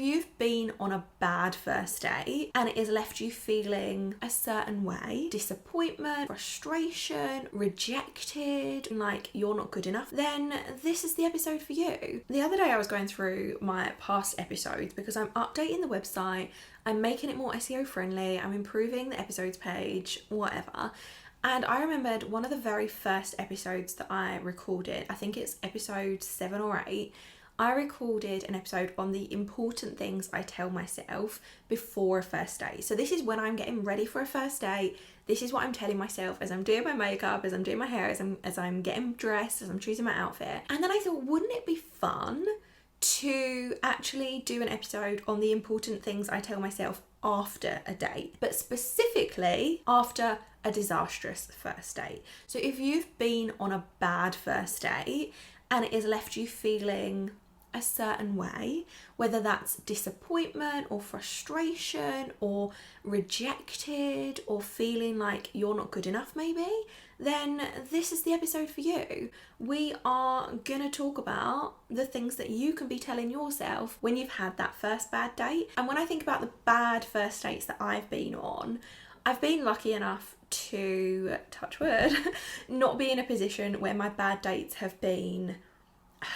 you've been on a bad first date and it has left you feeling a certain way, disappointment, frustration, rejected, like you're not good enough, then this is the episode for you. The other day I was going through my past episodes because I'm updating the website, I'm making it more SEO friendly, I'm improving the episodes page, whatever. And I remembered one of the very first episodes that I recorded, I think it's episode 7 or 8, I recorded an episode on the important things I tell myself before a first date. So this is when I'm getting ready for a first date. This is what I'm telling myself as I'm doing my makeup, as I'm doing my hair, as I'm getting dressed, as I'm choosing my outfit. And then I thought, wouldn't it be fun to actually do an episode on the important things I tell myself after a date, but specifically after a disastrous first date. So if you've been on a bad first date and it has left you feeling a certain way, whether that's disappointment or frustration or rejected or feeling like you're not good enough maybe, then this is the episode for you. We are gonna talk about the things that you can be telling yourself when you've had that first bad date. And when I think about the bad first dates that I've been on, I've been lucky enough to, touch wood, not be in a position where my bad dates have been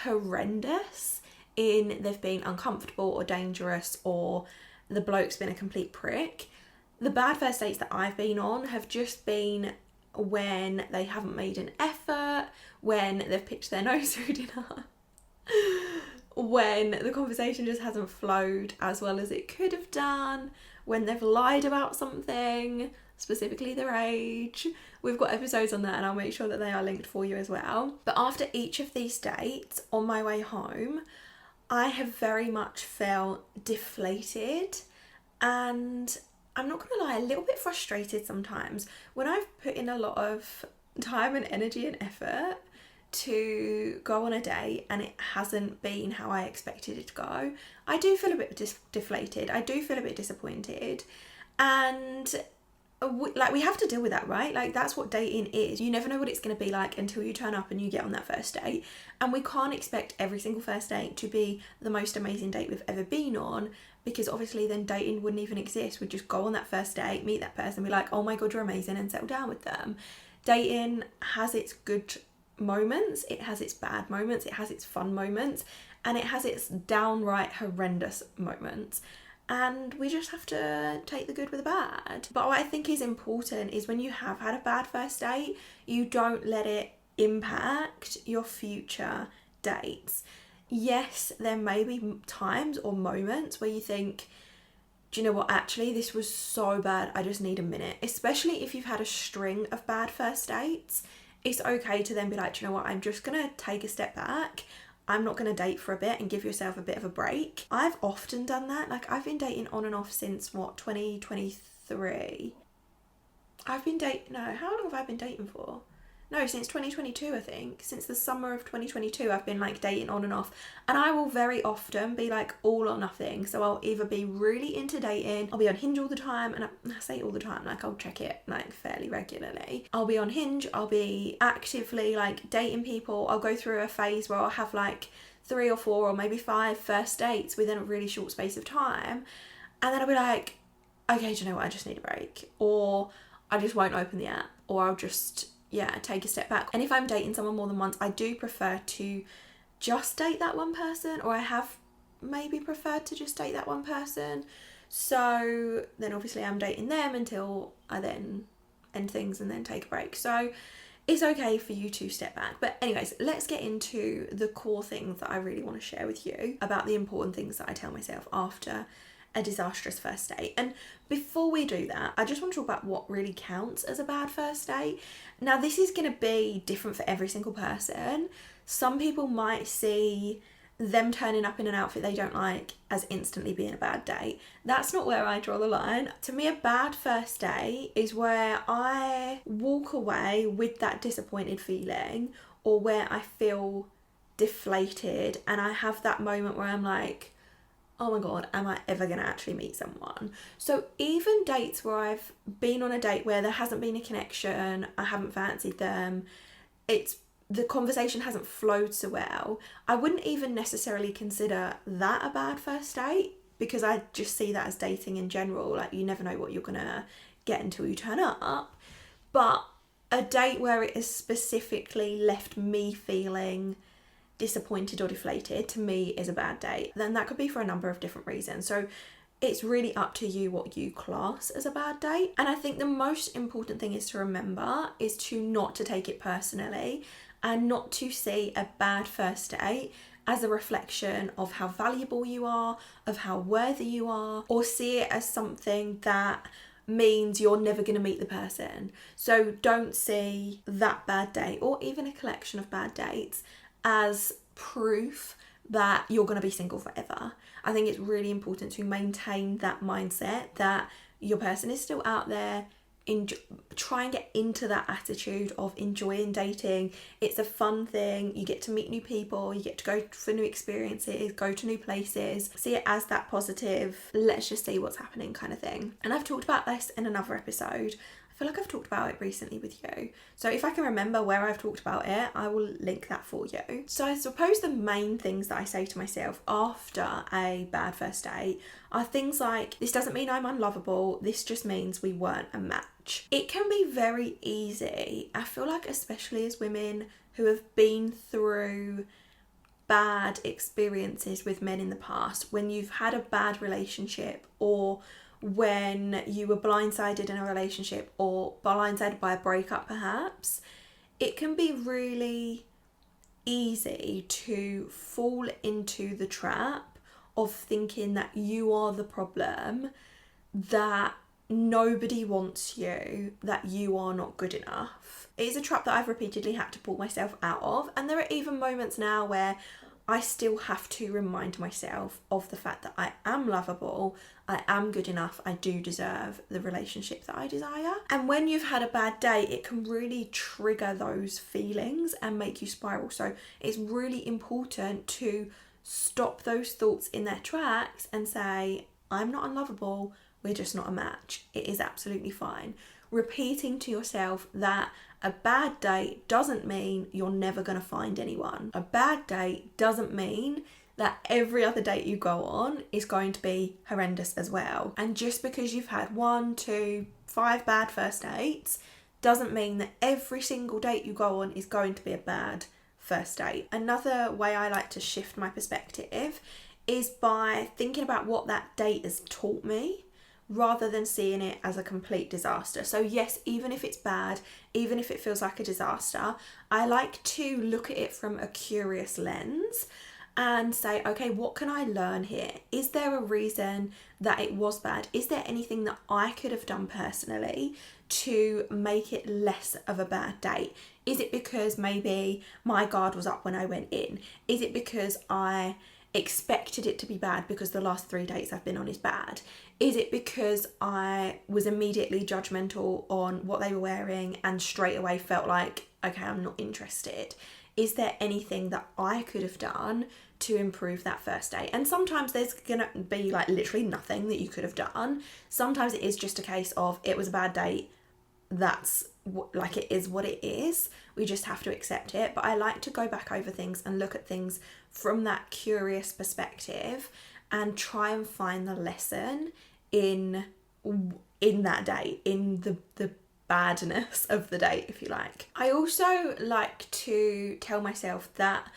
horrendous, in they've been uncomfortable or dangerous or the bloke's been a complete prick. The bad first dates that I've been on have just been when they haven't made an effort, when they've picked their nose through dinner, when the conversation just hasn't flowed as well as it could have done, when they've lied about something, specifically their age. We've got episodes on that and I'll make sure that they are linked for you as well. But after each of these dates, on my way home, I have very much felt deflated and I'm not gonna lie, a little bit frustrated sometimes. When I've put in a lot of time and energy and effort to go on a date and it hasn't been how I expected it to go, I do feel a bit deflated, I do feel a bit disappointed, and we have to deal with that, right? Like that's what dating is. You never know what it's going to be like until you turn up and you get on that first date, and we can't expect every single first date to be the most amazing date we've ever been on, because obviously then dating wouldn't even exist. We'd just go on that first date, meet that person, be like, oh my god, you're amazing, and settle down with them. Dating has its good moments, it has its bad moments, it has its fun moments, and it has its downright horrendous moments. And we just have to take the good with the bad. But what I think is important is when you have had a bad first date, you don't let it impact your future dates. Yes, there may be times or moments where you think, do you know what, actually this was so bad, I just need a minute. Especially if you've had a string of bad first dates, it's okay to then be like, do you know what, I'm just gonna take a step back. I'm not going to date for a bit and give yourself a bit of a break. I've often done that. Like I've been dating on and off since 2023. How long have I been dating for? No, since 2022, I think. Since the summer of 2022, I've been like dating on and off. And I will very often be like all or nothing. So I'll either be really into dating, I'll be on Hinge all the time, and I say all the time, like I'll check it like fairly regularly. I'll be on Hinge, I'll be actively like dating people. I'll go through a phase where I'll have like 3 or 4 or maybe 5 first dates within a really short space of time. And then I'll be like, okay, do you know what, I just need a break. Or I just won't open the app, or I'll just take a step back. And if I'm dating someone more than once, I do prefer to just date that one person, or I have maybe preferred to just date that one person. So then obviously I'm dating them until I then end things and then take a break. So it's okay for you to step back. But anyways, let's get into the core things that I really want to share with you about the important things that I tell myself after a disastrous first date. And before we do that, I just want to talk about what really counts as a bad first date. Now this is going to be different for every single person. Some people might see them turning up in an outfit they don't like as instantly being a bad date. That's not where I draw the line. To me, a bad first date is where I walk away with that disappointed feeling, or where I feel deflated and I have that moment where I'm like, oh my god, am I ever going to actually meet someone? So even dates where I've been on a date where there hasn't been a connection, I haven't fancied them, the conversation hasn't flowed so well, I wouldn't even necessarily consider that a bad first date. because I just see that as dating in general. Like, you never know what you're gonna get until you turn up. But a date where it has specifically left me feeling disappointed or deflated, to me, is a bad date. Then that could be for a number of different reasons. So it's really up to you what you class as a bad date. And I think the most important thing is to remember is to not to take it personally, and not to see a bad first date as a reflection of how valuable you are, of how worthy you are, or see it as something that means you're never going to meet the person. So don't see that bad date, or even a collection of bad dates, as proof that you're going to be single forever. I think it's really important to maintain that mindset that your person is still out there. Try and get into that attitude of enjoying dating. It's a fun thing. You get to meet new people, you get to go for new experiences, go to new places. See it as that positive, let's just see what's happening kind of thing. And I've talked about this in another episode. I feel like I've talked about it recently with you. So if I can remember where I've talked about it, I will link that for you. So I suppose the main things that I say to myself after a bad first date are things like, this doesn't mean I'm unlovable, this just means we weren't a match. It can be very easy, I feel like, especially as women who have been through bad experiences with men in the past, when you've had a bad relationship, or when you were blindsided in a relationship, or blindsided by a breakup perhaps, it can be really easy to fall into the trap of thinking that you are the problem, that nobody wants you, that you are not good enough. It is a trap that I've repeatedly had to pull myself out of, and there are even moments now where I still have to remind myself of the fact that I am lovable, I am good enough, I do deserve the relationship that I desire. And when you've had a bad day, it can really trigger those feelings and make you spiral. So it's really important to stop those thoughts in their tracks and say, I'm not unlovable, we're just not a match. It is absolutely fine. Repeating to yourself that a bad date doesn't mean you're never going to find anyone. A bad date doesn't mean that every other date you go on is going to be horrendous as well. And just because you've had 1, 2, 5 bad first dates doesn't mean that every single date you go on is going to be a bad first date. Another way I like to shift my perspective is by thinking about what that date has taught me, rather than seeing it as a complete disaster. So yes, even if it's bad, even if it feels like a disaster, I like to look at it from a curious lens and say, okay, what can I learn here? Is there a reason that it was bad? Is there anything that I could have done personally to make it less of a bad date? Is it because maybe my guard was up when I went in? Is it because I expected it to be bad because the last 3 dates I've been on is bad? Is it because I was immediately judgmental on what they were wearing and straight away felt like, okay, I'm not interested? Is there anything that I could have done to improve that first date? And sometimes there's gonna be like literally nothing that you could have done. Sometimes it is just a case of, it was a bad date, that's like, it is what it is, we just have to accept it. But I like to go back over things and look at things from that curious perspective and try and find the lesson in that date, in the badness of the date, if you like. I also like to tell myself that,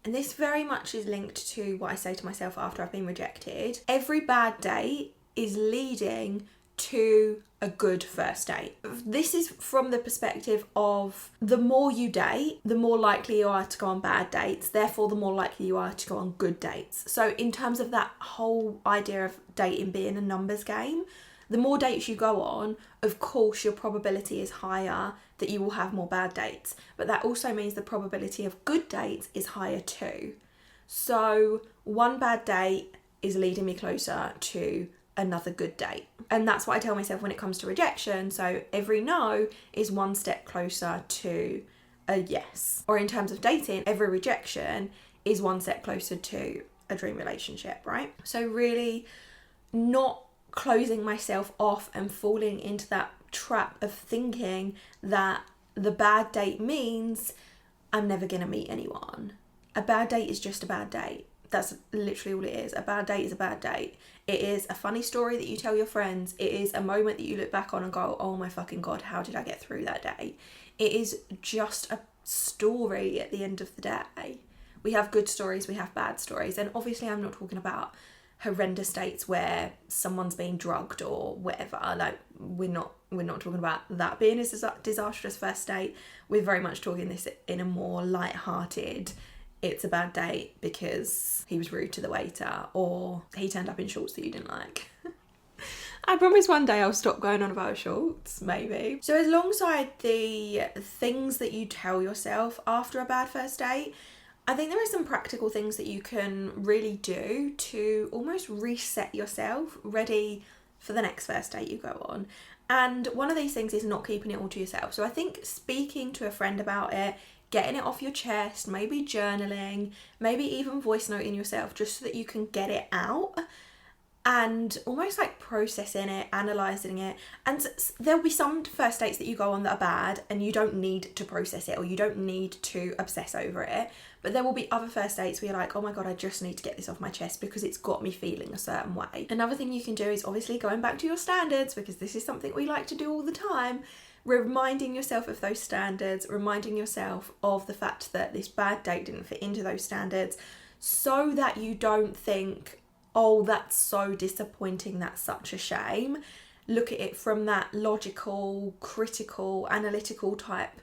and this very much is linked to what I say to myself after I've been rejected, every bad date is leading to a good first date. This is from the perspective of, the more you date, the more likely you are to go on bad dates, therefore the more likely you are to go on good dates. So in terms of that whole idea of dating being a numbers game, the more dates you go on, of course your probability is higher that you will have more bad dates, but that also means the probability of good dates is higher too. So one bad date is leading me closer to another good date. And that's what I tell myself when it comes to rejection. So every no is one step closer to a yes. Or in terms of dating, every rejection is one step closer to a dream relationship, right? So really not closing myself off and falling into that trap of thinking that the bad date means I'm never gonna meet anyone. A bad date is just a bad date. That's literally all it is. A bad date is a bad date. It is a funny story that you tell your friends. It is a moment that you look back on and go, oh my fucking God, how did I get through that day? It is just a story at the end of the day. We have good stories, we have bad stories. And obviously I'm not talking about horrendous dates where someone's being drugged or whatever. Like, we're not talking about that being a disastrous first date. We're very much talking this in a more light-hearted, it's a bad date because he was rude to the waiter or he turned up in shorts that you didn't like. I promise one day I'll stop going on about shorts, maybe. So alongside the things that you tell yourself after a bad first date, I think there are some practical things that you can really do to almost reset yourself ready for the next first date you go on. And one of these things is not keeping it all to yourself. So I think speaking to a friend about it, getting it off your chest, maybe journaling, maybe even voice noting yourself just so that you can get it out and almost like processing it, analysing it. And there'll be some first dates that you go on that are bad and you don't need to process it or you don't need to obsess over it. But there will be other first dates where you're like, oh my God, I just need to get this off my chest because it's got me feeling a certain way. Another thing you can do is obviously going back to your standards, because this is something we like to do all the time. Reminding yourself of those standards, reminding yourself of the fact that this bad date didn't fit into those standards, so that you don't think, oh, that's so disappointing, that's such a shame. Look at it from that logical, critical, analytical type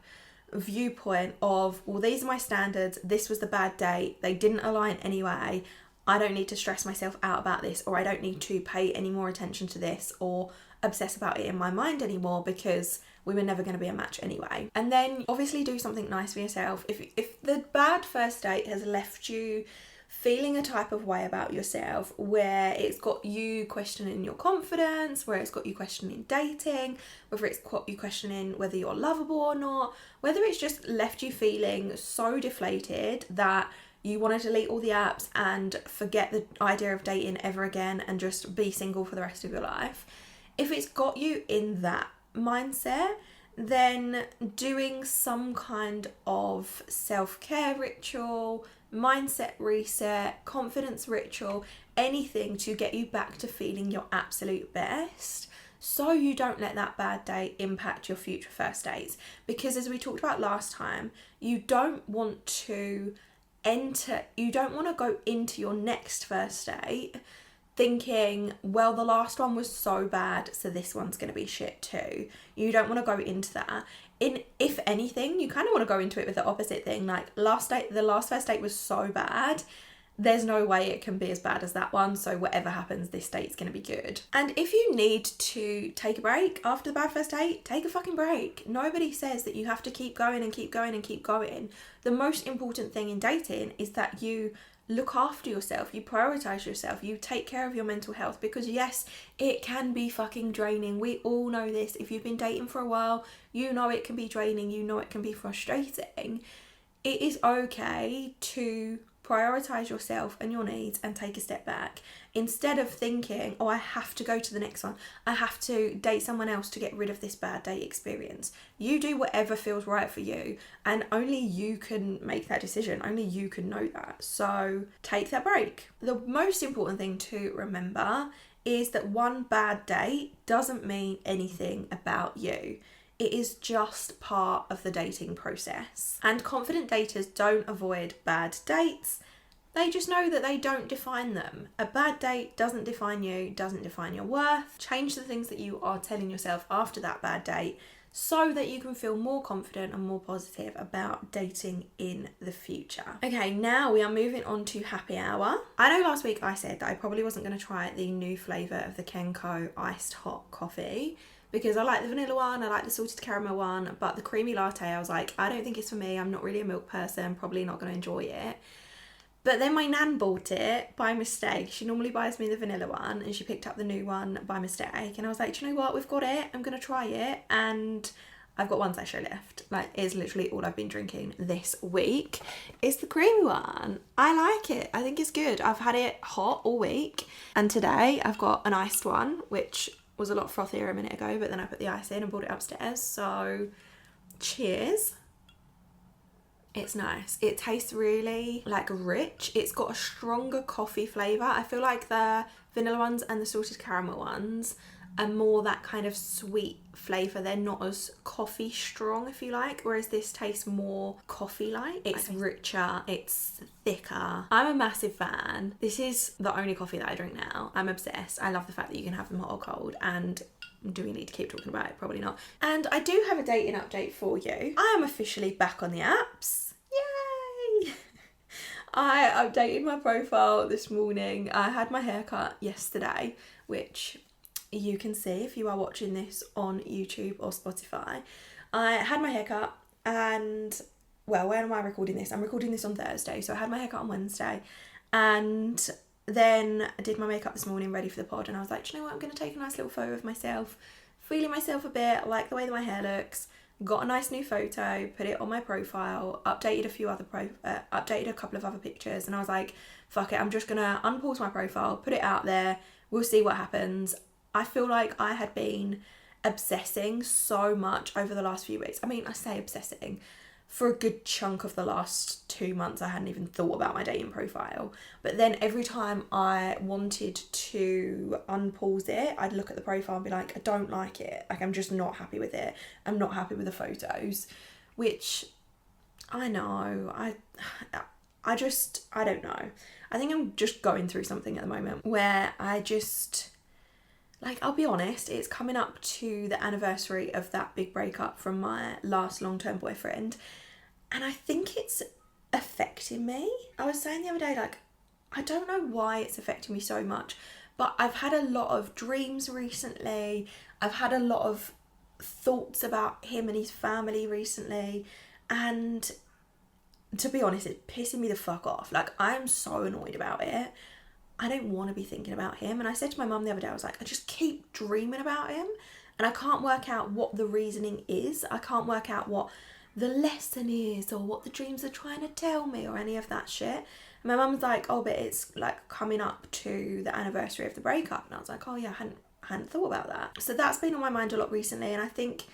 viewpoint of, well, these are my standards, this was the bad date, they didn't align anyway, I don't need to stress myself out about this, or I don't need to pay any more attention to this or obsess about it in my mind anymore because we were never going to be a match anyway. And then obviously do something nice for yourself. If the bad first date has left you feeling a type of way about yourself, where it's got you questioning your confidence, where it's got you questioning dating, whether it's got you questioning whether you're lovable or not, whether it's just left you feeling so deflated that you want to delete all the apps and forget the idea of dating ever again and just be single for the rest of your life, if it's got you in that mindset, then doing some kind of self-care ritual, mindset reset, confidence ritual, anything to get you back to feeling your absolute best, so you don't let that bad day impact your future first dates. Because as we talked about last time, you don't want to go into your next first date thinking, well, the last one was so bad, so this one's going to be shit too. You don't want to go into that. If anything, you kind of want to go into it with the opposite thing. Like, the last first date was so bad, there's no way it can be as bad as that one, so whatever happens, this date's going to be good. And if you need to take a break after the bad first date, take a fucking break. Nobody says that you have to keep going and keep going and keep going. The most important thing in dating is that you look after yourself, you prioritize yourself, you take care of your mental health, because yes, it can be fucking draining. We all know this. If you've been dating for a while, you know it can be draining, you know it can be frustrating. It is okay to prioritize yourself and your needs and take a step back, instead of thinking, oh, I have to go to the next one, I have to date someone else to get rid of this bad date experience. You do whatever feels right for you, and only you can make that decision, only you can know that. So take that break. The most important thing to remember is that one bad date doesn't mean anything about you. It is just part of the dating process. And confident daters don't avoid bad dates. They just know that they don't define them. A bad date doesn't define you, doesn't define your worth. Change the things that you are telling yourself after that bad date so that you can feel more confident and more positive about dating in the future. Okay, now we are moving on to happy hour. I know last week I said that I probably wasn't going to try the new flavour of the Kenko iced hot coffee, because I like the vanilla one, I like the salted caramel one, but the creamy latte, I was like, I don't think it's for me. I'm not really a milk person, probably not going to enjoy it. But then my nan bought it by mistake. She normally buys me the vanilla one, and she picked up the new one by mistake. And I was like, do you know what? We've got it. I'm going to try it. And I've got one sachet left. Like, it's literally all I've been drinking this week. It's the creamy one. I like it. I think it's good. I've had it hot all week. And today I've got an iced one, which was a lot frothier a minute ago, but then I put the ice in and brought it upstairs. So cheers. It's nice. It tastes really like rich. It's got a stronger coffee flavour. I feel like the vanilla ones and the salted caramel ones are more that kind of sweet flavour. They're not as coffee strong, if you like, whereas this tastes more coffee-like. It's richer, it's thicker. I'm a massive fan. This is the only coffee that I drink now. I'm obsessed. I love the fact that you can have them hot or cold, and do we need to keep talking about it? Probably not. And I do have a dating update for you. I am officially back on the apps. Yay! I updated my profile this morning. I had my hair cut yesterday, which you can see if you are watching this on YouTube or Spotify. I had my hair cut, and well, when am I recording this? I'm recording this on Thursday, so I had my hair cut on Wednesday, and then I did my makeup this morning ready for the pod, and I was like, do you know what, I'm going to take a nice little photo of myself, feeling myself a bit. I like the way that my hair looks. Got a nice new photo, put it on my profile, updated a couple of other pictures, and I was like, fuck it, I'm just gonna unpause my profile, put it out there, we'll see what happens. I feel like I had been obsessing so much over the last few weeks. I mean, I say obsessing. For a good chunk of the last 2 months, I hadn't even thought about my dating profile. But then every time I wanted to unpause it, I'd look at the profile and be like, I don't like it. Like, I'm just not happy with it. I'm not happy with the photos. Which, I know, I don't know. I think I'm just going through something at the moment where I just... Like, I'll be honest, it's coming up to the anniversary of that big breakup from my last long-term boyfriend, and I think it's affecting me. I was saying the other day, like, I don't know why it's affecting me so much, but I've had a lot of dreams recently. I've had a lot of thoughts about him and his family recently, and to be honest, it's pissing me the fuck off. Like, I'm so annoyed about it. I don't want to be thinking about him. And I said to my mum the other day, I was like, I just keep dreaming about him, and I can't work out what the reasoning is. I can't work out what the lesson is or what the dreams are trying to tell me or any of that shit. And my mum's like, oh, but it's like coming up to the anniversary of the breakup. And I was like, oh yeah, I hadn't thought about that. So that's been on my mind a lot recently, and I think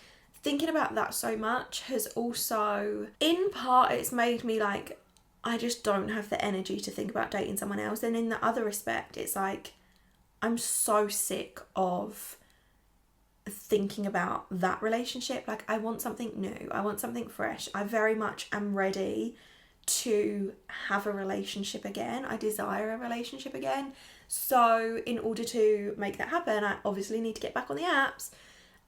thinking about that so much has also, in part, it's made me like, I just don't have the energy to think about dating someone else. And in the other respect, it's like, I'm so sick of thinking about that relationship. Like, I want something new. I want something fresh. I very much am ready to have a relationship again. I desire a relationship again. So in order to make that happen, I obviously need to get back on the apps.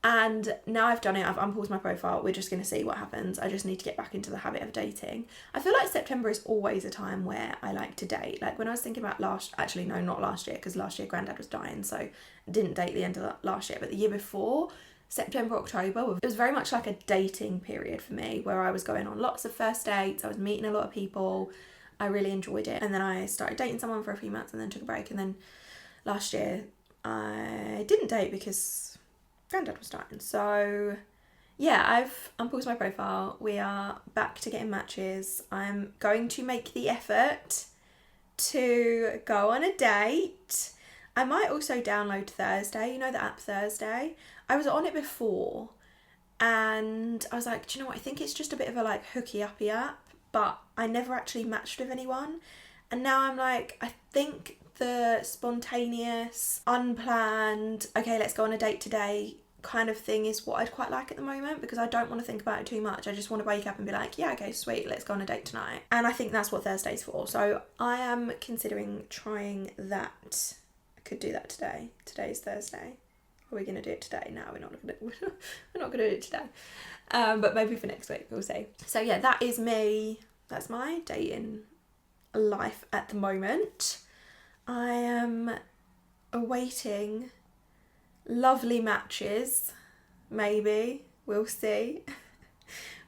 And now I've done it, I've unpaused my profile, we're just going to see what happens. I just need to get back into the habit of dating. I feel like September is always a time where I like to date. Like, when I was thinking about not last year, because last year Grandad was dying, so I didn't date the end of last year, but the year before, September, October, it was very much like a dating period for me, where I was going on lots of first dates, I was meeting a lot of people, I really enjoyed it. And then I started dating someone for a few months and then took a break, and then last year I didn't date because Grandad was dying. So yeah, I've unpaused my profile. We are back to getting matches. I'm going to make the effort to go on a date. I might also download Thursday, you know, the app Thursday. I was on it before and I was like, do you know what, I think it's just a bit of a like hooky uppy app, but I never actually matched with anyone. And now I'm like, I think the spontaneous, unplanned, okay, let's go on a date today kind of thing is what I'd quite like at the moment, because I don't want to think about it too much. I just want to wake up and be like, yeah, okay, sweet, let's go on a date tonight. And I think that's what Thursday's for. So I am considering trying that. I could do that today. Today's Thursday. Are we going to do it today? No, we're not going to do it today. But maybe for next week, we'll see. So yeah, that is me. That's my dating life at the moment. I am awaiting lovely matches, maybe. We'll see.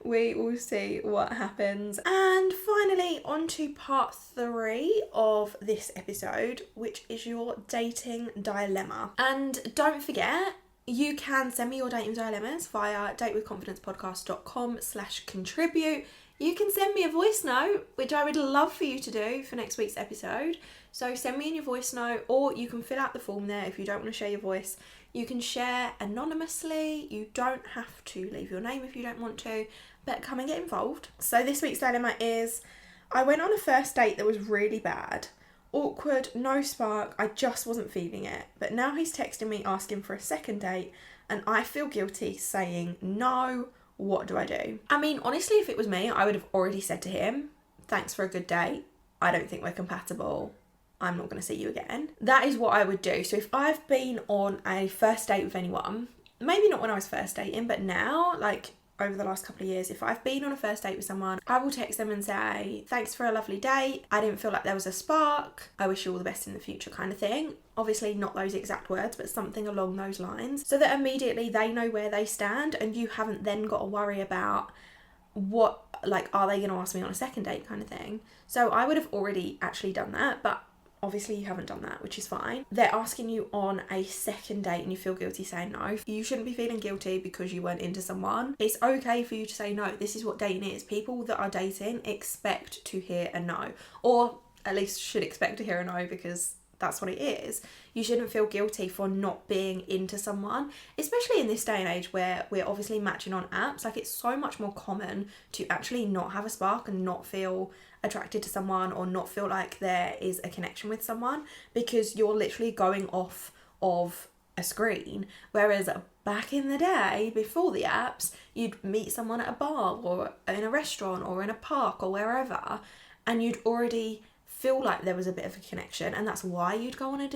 We will see what happens. And finally, on to part 3 of this episode, which is your dating dilemma. And don't forget, you can send me your dating dilemmas via datewithconfidencepodcast.com/contribute. You can send me a voice note, which I would love for you to do for next week's episode. So send me in your voice note, or you can fill out the form there if you don't want to share your voice. You can share anonymously. You don't have to leave your name if you don't want to, but come and get involved. So this week's dilemma is, I went on a first date that was really bad. Awkward, no spark, I just wasn't feeling it. But now he's texting me asking for a second date and I feel guilty saying no. What do I do? I mean, honestly, if it was me, I would have already said to him, thanks for a good date. I don't think we're compatible. I'm not going to see you again. That is what I would do. So if I've been on a first date with anyone, maybe not when I was first dating, but now, like over the last couple of years, if I've been on a first date with someone, I will text them and say, thanks for a lovely date. I didn't feel like there was a spark. I wish you all the best in the future, kind of thing. Obviously not those exact words, but something along those lines, so that immediately they know where they stand and you haven't then got to worry about what, like, are they going to ask me on a second date kind of thing. So I would have already actually done that, but obviously you haven't done that, which is fine. They're asking you on a second date and you feel guilty saying no. You shouldn't be feeling guilty because you weren't into someone. It's okay for you to say no. This is what dating is. People that are dating expect to hear a no, or at least should expect to hear a no, because that's what it is. You shouldn't feel guilty for not being into someone, especially in this day and age where we're obviously matching on apps. Like, it's so much more common to actually not have a spark and not feel attracted to someone or not feel like there is a connection with someone, because you're literally going off of a screen. Whereas back in the day, before the apps, you'd meet someone at a bar or in a restaurant or in a park or wherever, and you'd already feel like there was a bit of a connection, and that's why you'd go on a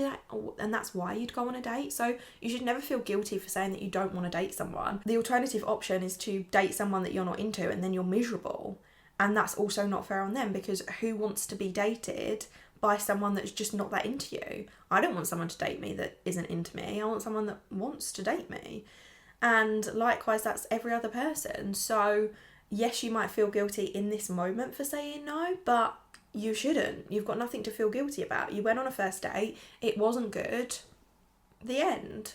date. So you should never feel guilty for saying that you don't want to date someone. The alternative option is to date someone that you're not into and then you're miserable, and that's also not fair on them, because who wants to be dated by someone that's just not that into you? I don't want someone to date me that isn't into me. I want someone that wants to date me, and likewise that's every other person. So yes, you might feel guilty in this moment for saying no, but you shouldn't. You've got nothing to feel guilty about. You went on a first date, it wasn't good, the end.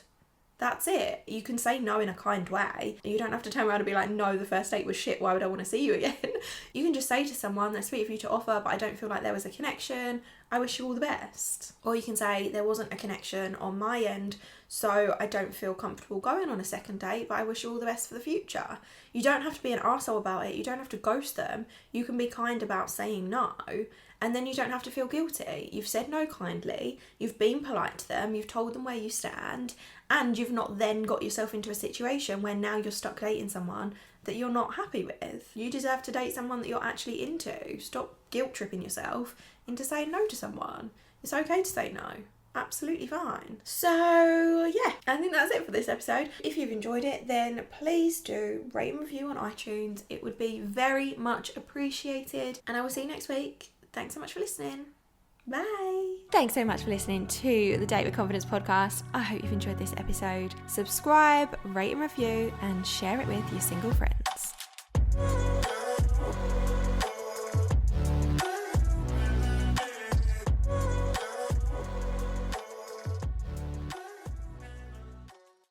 That's it. You can say no in a kind way. You don't have to turn around and be like, no, the first date was shit, why would I want to see you again? You can just say to someone, that's sweet of you to offer, but I don't feel like there was a connection. I wish you all the best. Or you can say, there wasn't a connection on my end, so I don't feel comfortable going on a second date, but I wish you all the best for the future. You don't have to be an arsehole about it. You don't have to ghost them. You can be kind about saying no, and then you don't have to feel guilty. You've said no kindly, you've been polite to them, you've told them where you stand, and you've not then got yourself into a situation where now you're stuck dating someone that you're not happy with. You deserve to date someone that you're actually into. Stop guilt tripping yourself into saying no to someone. It's okay to say no. Absolutely fine. So yeah, I think that's it for this episode. If you've enjoyed it, then please do rate and review on iTunes. It would be very much appreciated, and I will see you next week. Thanks so much for listening. Bye. Thanks so much for listening to the Date with Confidence podcast. I hope you've enjoyed this episode. Subscribe, rate and review, and share it with your single friends.